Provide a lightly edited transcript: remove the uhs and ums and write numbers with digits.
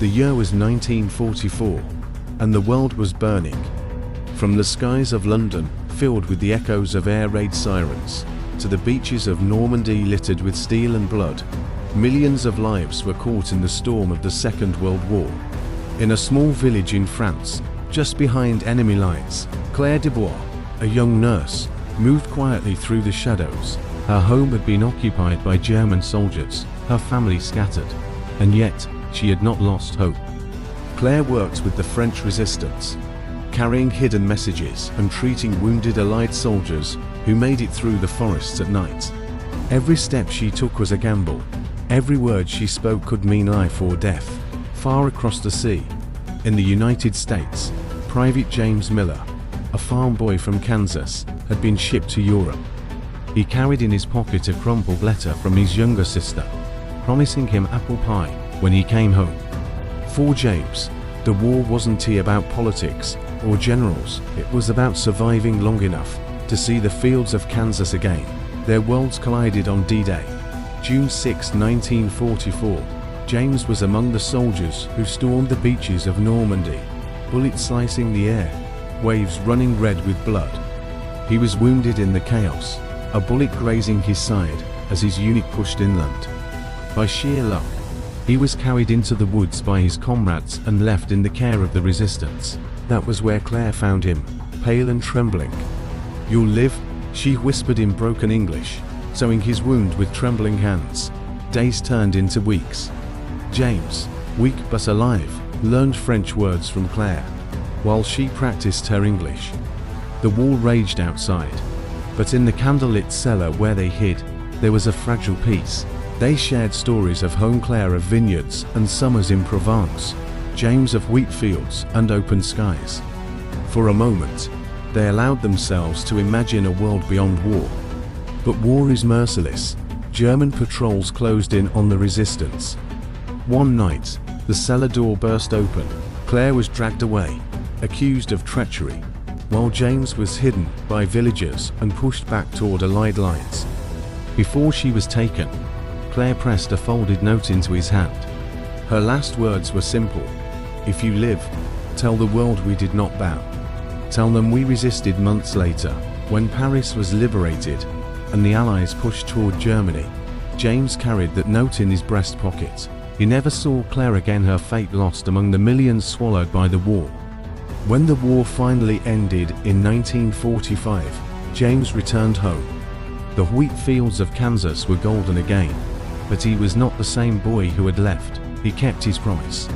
The year was 1944, and the world was burning. From the skies of London, filled with the echoes of air raid sirens, to the beaches of Normandy littered with steel and blood, millions of lives were caught in the storm of the Second World War. In a small village in France, just behind enemy lines, Claire Dubois, a young nurse, moved quietly through the shadows. Her home had been occupied by German soldiers, her family scattered, and yet she had not lost hope. Claire worked with the French resistance, carrying hidden messages and treating wounded Allied soldiers who made it through the forests at night. Every step she took was a gamble. Every word she spoke could mean life or death. Far across the sea, in the United States, Private James Miller, a farm boy from Kansas, had been shipped to Europe. He carried in his pocket a crumpled letter from his younger sister, promising him apple pie when he came home. For James, the war wasn't about politics or generals. It was about surviving long enough to see the fields of Kansas again. Their worlds collided on D-Day, June 6, 1944. James was among the soldiers who stormed the beaches of Normandy, bullets slicing the air, waves running red with blood. He was wounded in the chaos, a bullet grazing his side as his unit pushed inland. By sheer luck, he was carried into the woods by his comrades and left in the care of the resistance. That was where Claire found him, pale and trembling. "You'll live," she whispered in broken English, sewing his wound with trembling hands. Days turned into weeks. James, weak but alive, learned French words from Claire, while she practiced her English. The war raged outside, but in the candlelit cellar where they hid, there was a fragile peace. They shared stories of home, Claire of vineyards and summers in Provence, James of wheat fields and open skies. For a moment, they allowed themselves to imagine a world beyond war. But war is merciless. German patrols closed in on the resistance. One night, the cellar door burst open. Claire was dragged away, accused of treachery, while James was hidden by villagers and pushed back toward Allied lines. Before she was taken, Claire pressed a folded note into his hand. Her last words were simple: "If you live, tell the world we did not bow. Tell them we resisted." Months later, when Paris was liberated and the Allies pushed toward Germany, James carried that note in his breast pocket. He never saw Claire again, her fate lost among the millions swallowed by the war. When the war finally ended in 1945, James returned home. The wheat fields of Kansas were golden again, but he was not the same boy who had left. He kept his promise.